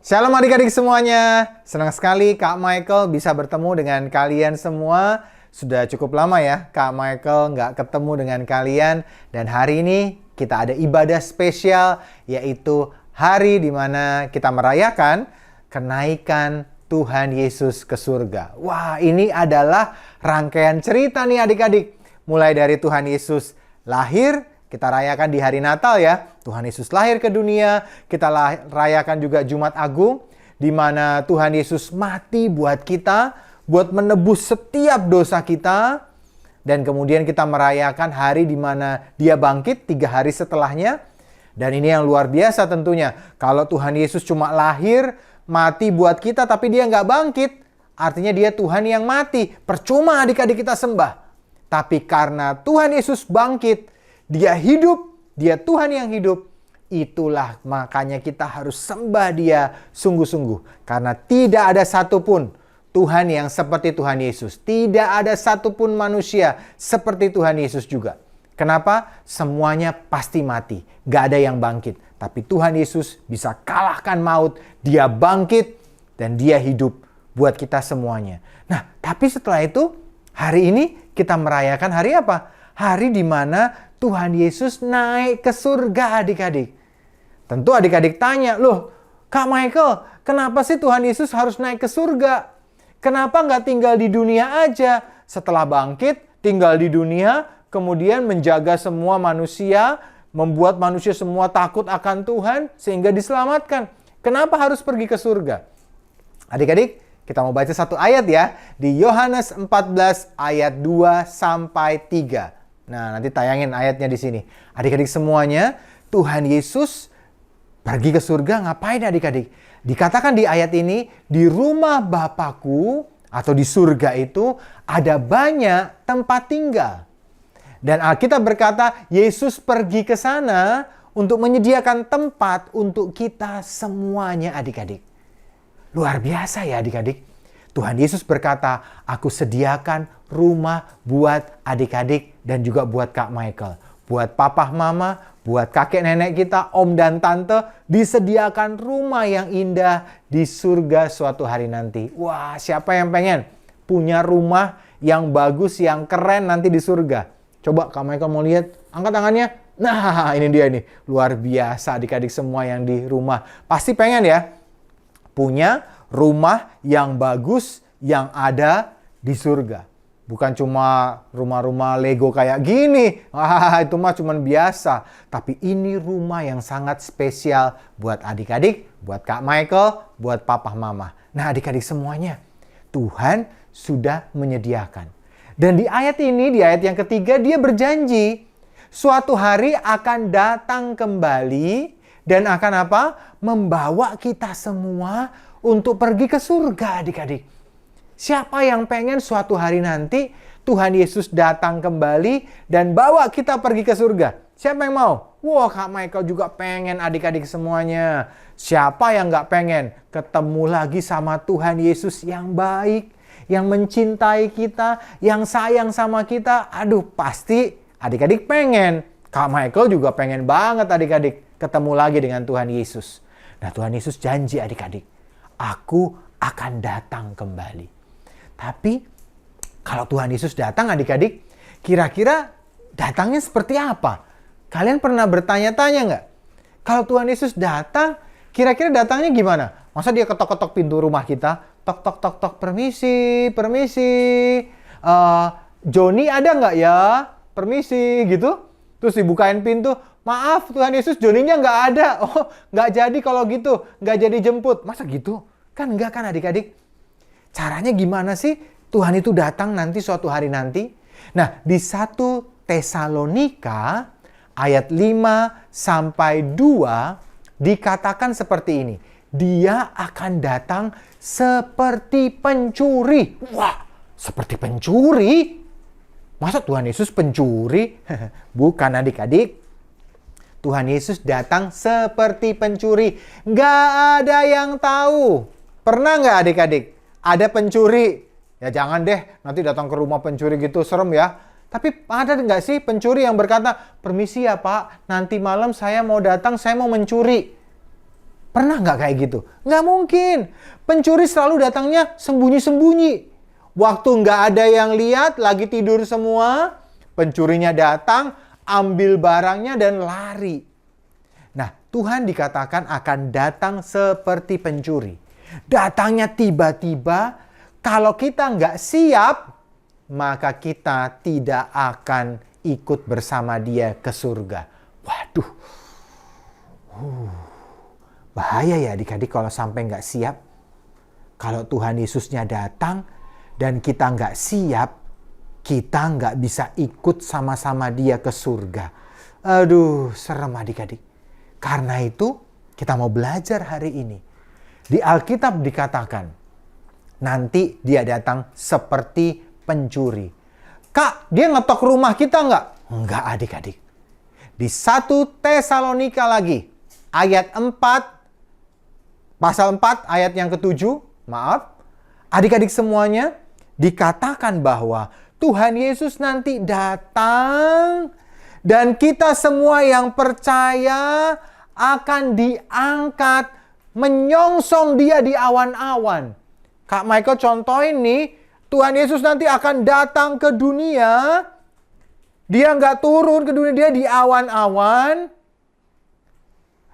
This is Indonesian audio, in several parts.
Shalom adik-adik semuanya. Senang sekali Kak Michael bisa bertemu dengan kalian semua. Sudah cukup lama ya Kak Michael nggak ketemu dengan kalian. Dan hari ini kita ada ibadah spesial, yaitu hari di mana kita merayakan kenaikan Tuhan Yesus ke surga. Wah, ini adalah rangkaian cerita nih adik-adik. Mulai dari Tuhan Yesus lahir, kita rayakan di hari Natal ya. Tuhan Yesus lahir ke dunia. Kita rayakan juga Jumat Agung, di mana Tuhan Yesus mati buat kita, buat menebus setiap dosa kita. Dan kemudian kita merayakan hari di mana Dia bangkit 3 hari setelahnya. Dan ini yang luar biasa tentunya. Kalau Tuhan Yesus cuma lahir, mati buat kita, tapi Dia nggak bangkit, artinya Dia Tuhan yang mati. Percuma adik-adik kita sembah. Tapi karena Tuhan Yesus bangkit, Dia hidup, Dia Tuhan yang hidup. Itulah makanya kita harus sembah Dia sungguh-sungguh. Karena tidak ada satupun Tuhan yang seperti Tuhan Yesus. Tidak ada satupun manusia seperti Tuhan Yesus juga. Kenapa? Semuanya pasti mati. Gak ada yang bangkit. Tapi Tuhan Yesus bisa kalahkan maut. Dia bangkit dan Dia hidup buat kita semuanya. Nah, tapi setelah itu, hari ini kita merayakan hari apa? Hari di mana Tuhan Yesus naik ke surga adik-adik. Tentu adik-adik tanya, loh Kak Michael, kenapa sih Tuhan Yesus harus naik ke surga? Kenapa nggak tinggal di dunia aja? Setelah bangkit, tinggal di dunia, kemudian menjaga semua manusia, membuat manusia semua takut akan Tuhan, sehingga diselamatkan. Kenapa harus pergi ke surga? Adik-adik, kita mau baca satu ayat ya, di Yohanes 14 ayat 2 sampai 3. Nah, nanti tayangin ayatnya di sini. Adik-adik semuanya, Tuhan Yesus pergi ke surga ngapain adik-adik? Dikatakan di ayat ini, di rumah Bapakku atau di surga itu ada banyak tempat tinggal. Dan Alkitab berkata, Yesus pergi ke sana untuk menyediakan tempat untuk kita semuanya adik-adik. Luar biasa ya adik-adik. Tuhan Yesus berkata, aku sediakan rumah buat adik-adik dan juga buat Kak Michael. Buat papa mama, buat kakek nenek kita, om dan tante, disediakan rumah yang indah di surga suatu hari nanti. Wah, siapa yang pengen punya rumah yang bagus, yang keren nanti di surga? Coba Kak Michael mau lihat, angkat tangannya. Nah, ini dia nih. Luar biasa adik-adik semua yang di rumah. Pasti pengen ya punya rumah yang bagus yang ada di surga. Bukan cuma rumah-rumah Lego kayak gini. Wah, itu mah cuma biasa. Tapi ini rumah yang sangat spesial buat adik-adik, buat Kak Michael, buat papa mama. Nah, adik-adik semuanya, Tuhan sudah menyediakan. Dan di ayat ini, di ayat yang ketiga, Dia berjanji suatu hari akan datang kembali dan akan apa? Membawa kita semua untuk pergi ke surga adik-adik. Siapa yang pengen suatu hari nanti Tuhan Yesus datang kembali dan bawa kita pergi ke surga? Siapa yang mau? Wah, Kak Michael juga pengen adik-adik semuanya. Siapa yang gak pengen ketemu lagi sama Tuhan Yesus yang baik, yang mencintai kita, yang sayang sama kita? Aduh, pasti adik-adik pengen. Kak Michael juga pengen banget adik-adik ketemu lagi dengan Tuhan Yesus. Nah, Tuhan Yesus janji adik-adik, aku akan datang kembali. Tapi kalau Tuhan Yesus datang adik-adik, kira-kira datangnya seperti apa? Kalian pernah bertanya-tanya nggak? Kalau Tuhan Yesus datang, kira-kira datangnya gimana? Masa Dia ketok-ketok pintu rumah kita? Tok, tok, tok, tok, permisi, permisi. Joni ada nggak ya? Permisi, gitu. Terus dibukain pintu, maaf Tuhan Yesus, Joninya nggak ada. Oh, nggak jadi kalau gitu, nggak jadi jemput. Masa gitu? Kan enggak kan adik-adik? Caranya gimana sih Tuhan itu datang nanti suatu hari nanti? Nah, di 1 Tesalonika ayat 5 sampai 2 dikatakan seperti ini. Dia akan datang seperti pencuri. Wah, seperti pencuri? Masa Tuhan Yesus pencuri? Bukan adik-adik. Tuhan Yesus datang seperti pencuri. Nggak ada yang tahu. Pernah nggak adik-adik? Ada pencuri. Ya jangan deh, nanti datang ke rumah pencuri gitu, serem ya. Tapi ada nggak sih pencuri yang berkata, permisi ya Pak, nanti malam saya mau datang, saya mau mencuri. Pernah nggak kayak gitu? Nggak mungkin. Pencuri selalu datangnya sembunyi-sembunyi. Waktu nggak ada yang lihat, lagi tidur semua, pencurinya datang, ambil barangnya dan lari. Nah, Tuhan dikatakan akan datang seperti pencuri. Datangnya tiba-tiba, kalau kita nggak siap, maka kita tidak akan ikut bersama Dia ke surga. Waduh, bahaya ya adik-adik kalau sampai nggak siap. Kalau Tuhan Yesusnya datang dan kita nggak siap, kita nggak bisa ikut sama-sama Dia ke surga. Aduh, serem adik-adik. Karena itu, kita mau belajar hari ini. Di Alkitab dikatakan, nanti Dia datang seperti pencuri. Kak, Dia ngetok rumah kita nggak? Nggak adik-adik. Di 1 Tesalonika lagi, ayat 4, pasal 4 ayat yang ke-7, maaf, adik-adik semuanya, dikatakan bahwa Tuhan Yesus nanti datang dan kita semua yang percaya akan diangkat menyongsong Dia di awan-awan. Kak Michael contohin nih, Tuhan Yesus nanti akan datang ke dunia. Dia nggak turun ke dunia, Dia di awan-awan.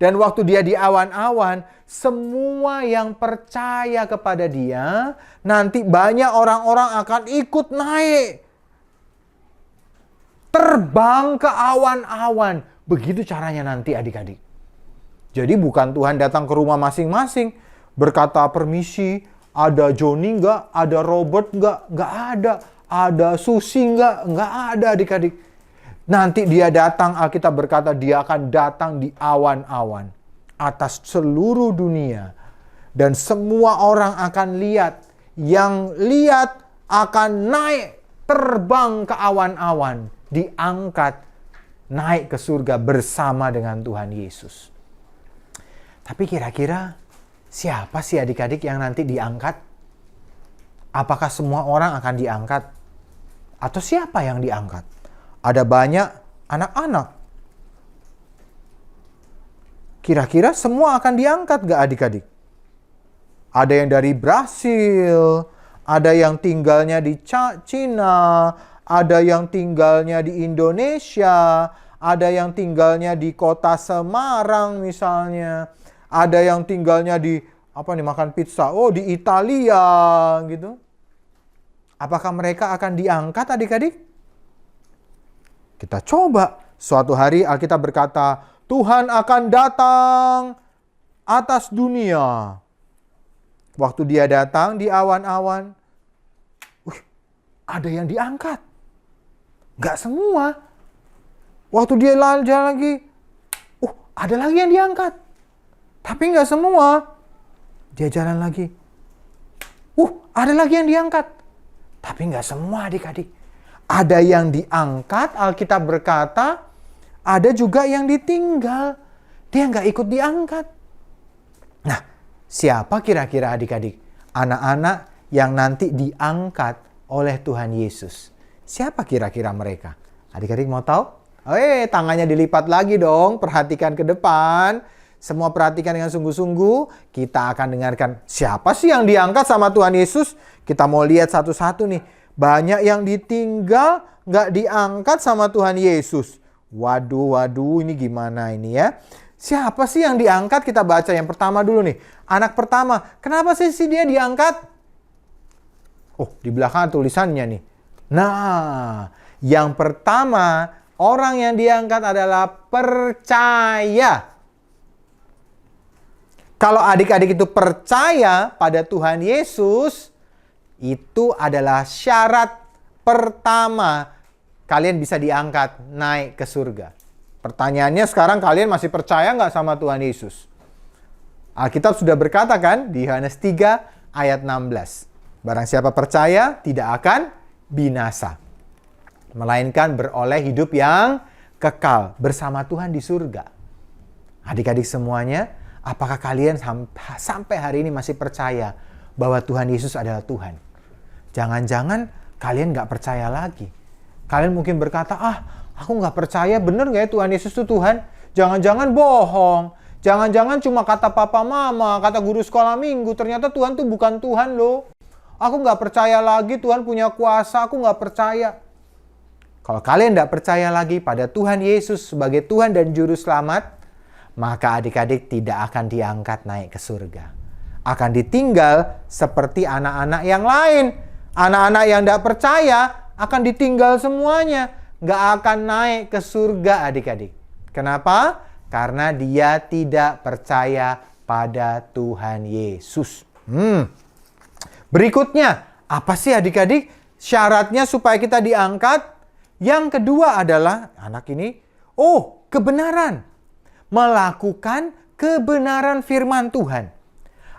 Dan waktu Dia di awan-awan, semua yang percaya kepada Dia, nanti banyak orang-orang akan ikut naik. Terbang ke awan-awan. Begitu caranya nanti adik-adik. Jadi bukan Tuhan datang ke rumah masing-masing, berkata permisi, ada Joni nggak? Ada Robert nggak? Nggak ada. Ada Susi nggak? Nggak ada adik-adik. Nanti Dia datang, Alkitab berkata Dia akan datang di awan-awan atas seluruh dunia. Dan semua orang akan lihat. Yang lihat akan naik, terbang ke awan-awan. Diangkat, naik ke surga bersama dengan Tuhan Yesus. Tapi kira-kira siapa sih adik-adik yang nanti diangkat? Apakah semua orang akan diangkat? Atau siapa yang diangkat? Ada banyak anak-anak. Kira-kira semua akan diangkat gak adik-adik? Ada yang dari Brasil, ada yang tinggalnya di Cina, ada yang tinggalnya di Indonesia, ada yang tinggalnya di kota Semarang misalnya, ada yang tinggalnya di makan pizza, di Italia gitu. Apakah mereka akan diangkat adik-adik? Kita coba. Suatu hari Alkitab berkata, Tuhan akan datang atas dunia. Waktu Dia datang di awan-awan, ada yang diangkat. Gak semua. Waktu Dia jalan lagi, ada lagi yang diangkat. Tapi gak semua. Dia jalan lagi. Ada lagi yang diangkat. Tapi gak semua adik-adik. Ada yang diangkat, Alkitab berkata, ada juga yang ditinggal. Dia gak ikut diangkat. Nah, siapa kira-kira adik-adik? Anak-anak yang nanti diangkat oleh Tuhan Yesus. Siapa kira-kira mereka? Adik-adik mau tahu? Tangannya dilipat lagi dong. Perhatikan ke depan. Semua perhatikan dengan sungguh-sungguh. Kita akan dengarkan siapa sih yang diangkat sama Tuhan Yesus. Kita mau lihat satu-satu nih. Banyak yang ditinggal, nggak diangkat sama Tuhan Yesus. Waduh, ini gimana ini ya? Siapa sih yang diangkat? Kita baca yang pertama dulu nih. Anak pertama. Kenapa sih dia diangkat? Di belakang tulisannya nih. Nah, yang pertama, orang yang diangkat adalah percaya. Kalau adik-adik itu percaya pada Tuhan Yesus, itu adalah syarat pertama kalian bisa diangkat naik ke surga. Pertanyaannya sekarang, kalian masih percaya nggak sama Tuhan Yesus? Alkitab sudah berkata kan di Yohanes 3 ayat 16. Barang siapa percaya tidak akan binasa, melainkan beroleh hidup yang kekal bersama Tuhan di surga. Adik-adik semuanya, apakah kalian sampai hari ini masih percaya bahwa Tuhan Yesus adalah Tuhan? Jangan-jangan kalian nggak percaya lagi. Kalian mungkin berkata, aku nggak percaya, bener nggak ya Tuhan Yesus itu Tuhan? Jangan-jangan bohong. Jangan-jangan cuma kata papa mama, kata guru sekolah minggu. Ternyata Tuhan tuh bukan Tuhan loh. Aku nggak percaya lagi Tuhan punya kuasa, aku nggak percaya. Kalau kalian nggak percaya lagi pada Tuhan Yesus sebagai Tuhan dan Juru Selamat, maka adik-adik tidak akan diangkat naik ke surga. Akan ditinggal seperti anak-anak yang lain. Anak-anak yang nggak percaya akan ditinggal semuanya. Nggak akan naik ke surga adik-adik. Kenapa? Karena dia tidak percaya pada Tuhan Yesus. Berikutnya, apa sih adik-adik syaratnya supaya kita diangkat? Yang kedua adalah, anak ini, kebenaran. Melakukan kebenaran firman Tuhan.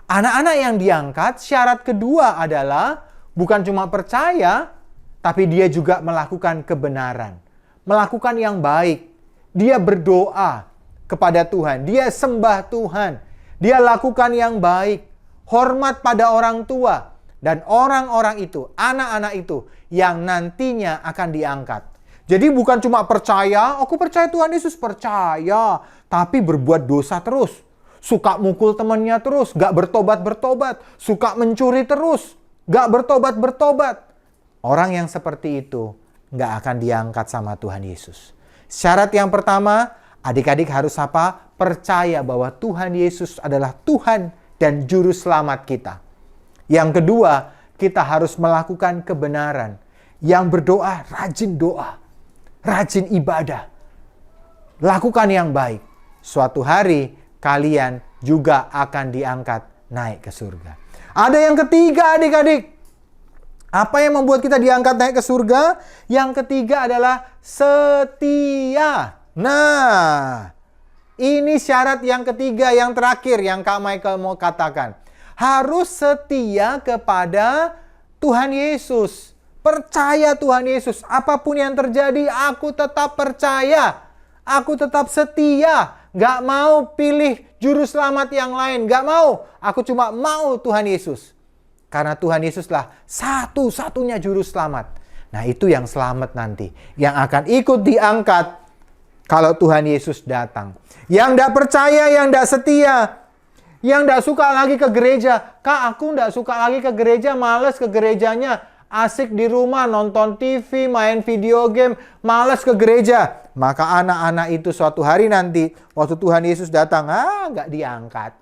Anak-anak yang diangkat, syarat kedua adalah bukan cuma percaya, tapi dia juga melakukan kebenaran. Melakukan yang baik. Dia berdoa kepada Tuhan. Dia sembah Tuhan. Dia lakukan yang baik. Hormat pada orang tua. Dan orang-orang itu, anak-anak itu, yang nantinya akan diangkat. Jadi bukan cuma percaya, aku percaya Tuhan Yesus, percaya. Tapi berbuat dosa terus. Suka mukul temannya terus, gak bertobat-bertobat. Suka mencuri terus, gak bertobat-bertobat. Orang yang seperti itu gak akan diangkat sama Tuhan Yesus. Syarat yang pertama, adik-adik harus apa? Percaya bahwa Tuhan Yesus adalah Tuhan dan Juru Selamat kita. Yang kedua, kita harus melakukan kebenaran. Yang berdoa, rajin doa. Rajin ibadah. Lakukan yang baik. Suatu hari, kalian juga akan diangkat naik ke surga. Ada yang ketiga adik-adik. Apa yang membuat kita diangkat naik ke surga? Yang ketiga adalah setia. Nah, ini syarat yang ketiga, yang terakhir yang Kak Michael mau katakan. Harus setia kepada Tuhan Yesus. Percaya Tuhan Yesus. Apapun yang terjadi, aku tetap percaya. Aku tetap setia. Gak mau pilih juru selamat yang lain. Gak mau. Aku cuma mau Tuhan Yesus. Karena Tuhan Yesuslah satu-satunya juru selamat. Nah, itu yang selamat nanti. Yang akan ikut diangkat kalau Tuhan Yesus datang. Yang tidak percaya, yang tidak setia, yang tidak suka lagi ke gereja. Kak, aku tidak suka lagi ke gereja, males ke gerejanya. Asik di rumah, nonton TV, main video game, males ke gereja. Maka anak-anak itu suatu hari nanti, waktu Tuhan Yesus datang, nggak diangkat.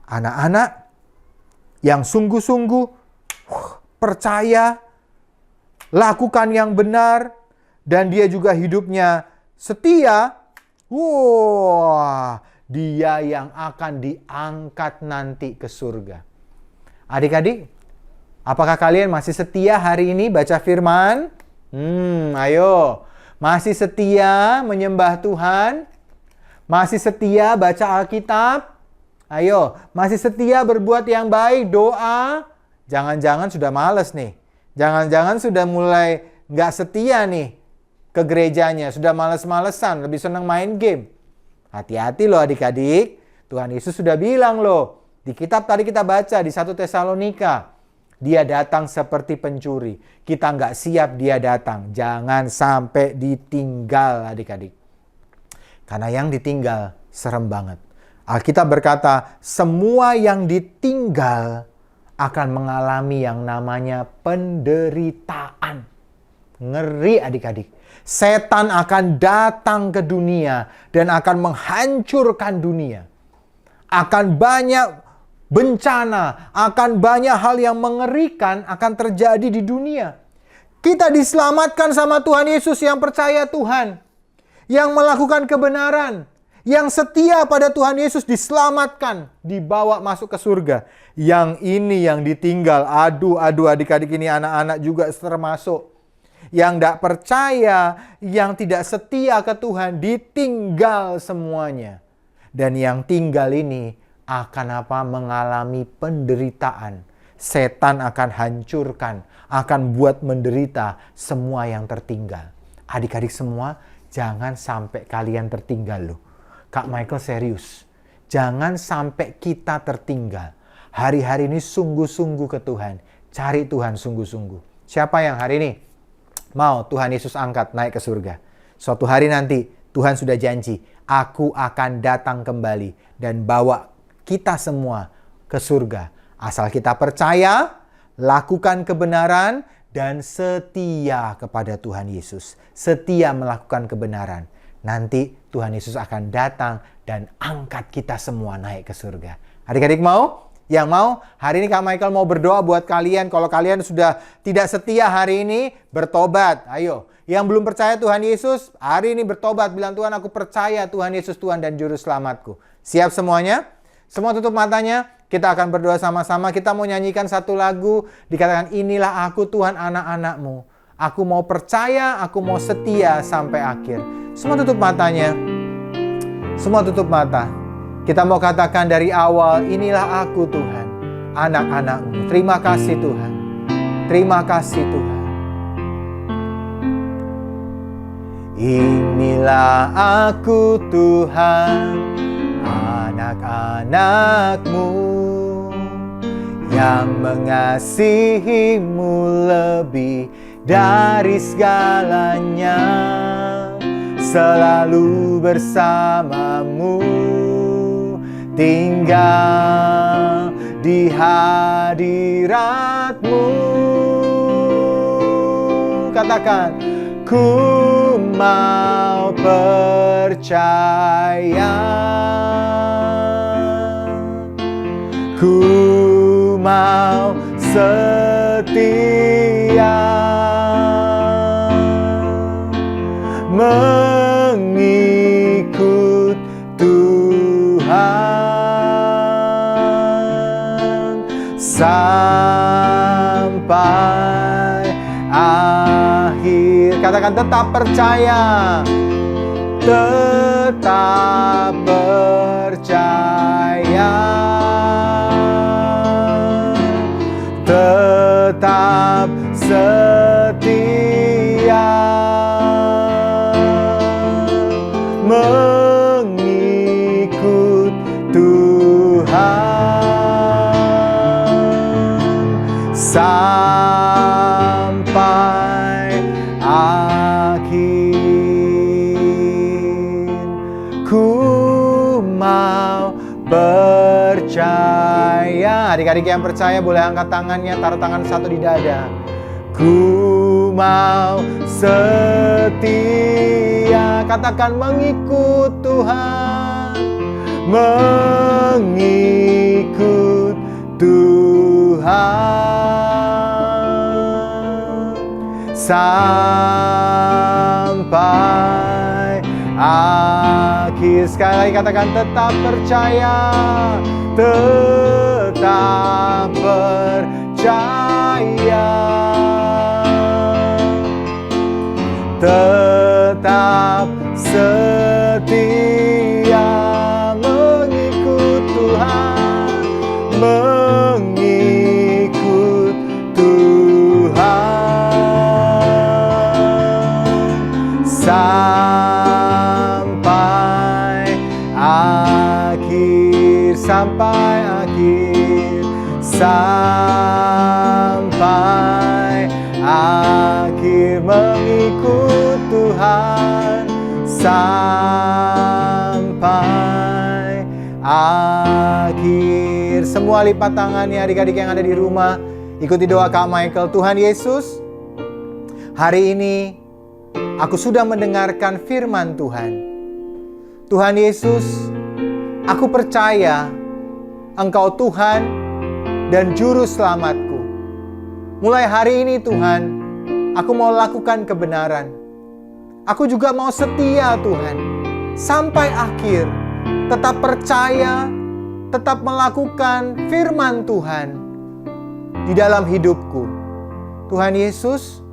Anak-anak yang sungguh-sungguh percaya, lakukan yang benar, dan dia juga hidupnya setia, dia yang akan diangkat nanti ke surga. Adik-adik, apakah kalian masih setia hari ini baca firman? Ayo. Masih setia menyembah Tuhan? Masih setia baca Alkitab? Ayo. Masih setia berbuat yang baik, doa? Jangan-jangan sudah males nih. Jangan-jangan sudah mulai nggak setia nih ke gerejanya. Sudah males-malesan, lebih senang main game. Hati-hati loh adik-adik. Tuhan Yesus sudah bilang loh. Di kitab tadi kita baca di 1 Tesalonika. Dia datang seperti pencuri. Kita nggak siap dia datang. Jangan sampai ditinggal adik-adik. Karena yang ditinggal serem banget. Alkitab berkata, semua yang ditinggal akan mengalami yang namanya penderitaan. Ngeri adik-adik. Setan akan datang ke dunia dan akan menghancurkan dunia. Akan banyak bencana, akan banyak hal yang mengerikan akan terjadi di dunia. Kita diselamatkan sama Tuhan Yesus yang percaya Tuhan. Yang melakukan kebenaran. Yang setia pada Tuhan Yesus diselamatkan, dibawa masuk ke surga. Yang ini yang ditinggal, aduh adik-adik ini anak-anak juga termasuk. Yang tidak percaya, yang tidak setia ke Tuhan, ditinggal semuanya. Dan yang tinggal ini akan mengalami penderitaan. Setan akan hancurkan, akan buat menderita semua yang tertinggal. Adik-adik semua, jangan sampai kalian tertinggal loh. Kak Michael serius. Jangan sampai kita tertinggal. Hari-hari ini sungguh-sungguh ke Tuhan. Cari Tuhan sungguh-sungguh. Siapa yang hari ini mau Tuhan Yesus angkat naik ke surga? Suatu hari nanti Tuhan sudah janji Aku akan datang kembali dan bawa kita semua ke surga. Asal kita percaya, lakukan kebenaran, dan setia kepada Tuhan Yesus. Setia melakukan kebenaran. Nanti Tuhan Yesus akan datang dan angkat kita semua naik ke surga. Adik-adik mau? Yang mau? Hari ini Kak Michael mau berdoa buat kalian. Kalau kalian sudah tidak setia hari ini, bertobat. Ayo. Yang belum percaya Tuhan Yesus, hari ini bertobat. Bilang, Tuhan, aku percaya Tuhan Yesus Tuhan dan Juru Selamatku. Siap semuanya? Semua tutup matanya. Kita akan berdoa sama-sama. Kita mau nyanyikan satu lagu. Dikatakan, inilah aku Tuhan anak-anak-Mu. Aku mau percaya, aku mau setia sampai akhir. Semua tutup matanya. Semua tutup mata. Kita mau katakan dari awal, inilah aku Tuhan, anak-anak-Mu. Terima kasih Tuhan. Terima kasih Tuhan. Inilah aku Tuhan, anak-anak-Mu, yang mengasihi-Mu lebih dari segalanya, selalu bersama-Mu, tinggal di hadirat-Mu. Katakan, ku mau percaya, ku mau setia, mengikut Tuhan sampai akhir. Katakan, tetap percaya, tetap percaya, tetap setia, mengikut Tuhan sampai akhir. Ku mau percaya. Adik-adik yang percaya boleh angkat tangannya, taruh tangan satu di dada. Ku mau setia. Katakan, mengikut Tuhan, mengikut Tuhan sampai akhir. Sekali lagi katakan, tetap percaya, tetap percaya, tetap setia, mengikut Tuhan, mengikut Tuhan sampai akhir, sampai akhir, sampai akhir, mengikut Tuhan sampai akhir. Semua lipat tangannya, adik-adik yang ada di rumah. Ikuti doa Kak Michael. Tuhan Yesus, hari ini aku sudah mendengarkan firman Tuhan. Tuhan Yesus, aku percaya Engkau Tuhan dan Juru Selamatku. Mulai hari ini Tuhan, aku mau lakukan kebenaran. Aku juga mau setia Tuhan, sampai akhir. Tetap percaya, tetap melakukan firman Tuhan di dalam hidupku. Tuhan Yesus,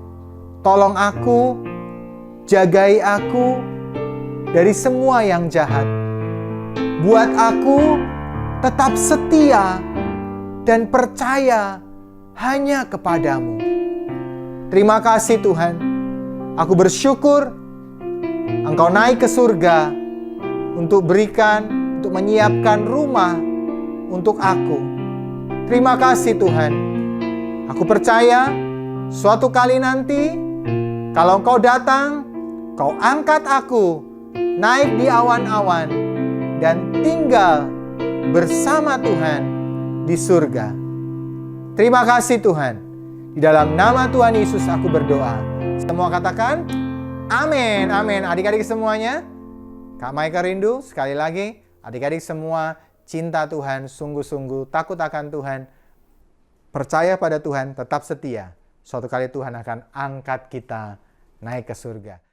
tolong aku, jagai aku dari semua yang jahat. Buat aku tetap setia dan percaya hanya kepadamu. Terima kasih Tuhan. Aku bersyukur Engkau naik ke surga untuk menyiapkan rumah untuk aku. Terima kasih Tuhan. Aku percaya suatu kali nanti kalau Engkau datang, Kau angkat aku naik di awan-awan, dan tinggal bersama Tuhan di surga. Terima kasih Tuhan. Di dalam nama Tuhan Yesus aku berdoa. Semua katakan, amin, amin. Adik-adik semuanya, Kak Michael rindu sekali lagi. Adik-adik semua, cinta Tuhan, sungguh-sungguh takut akan Tuhan, percaya pada Tuhan, tetap setia. Suatu kali Tuhan akan angkat kita naik ke surga.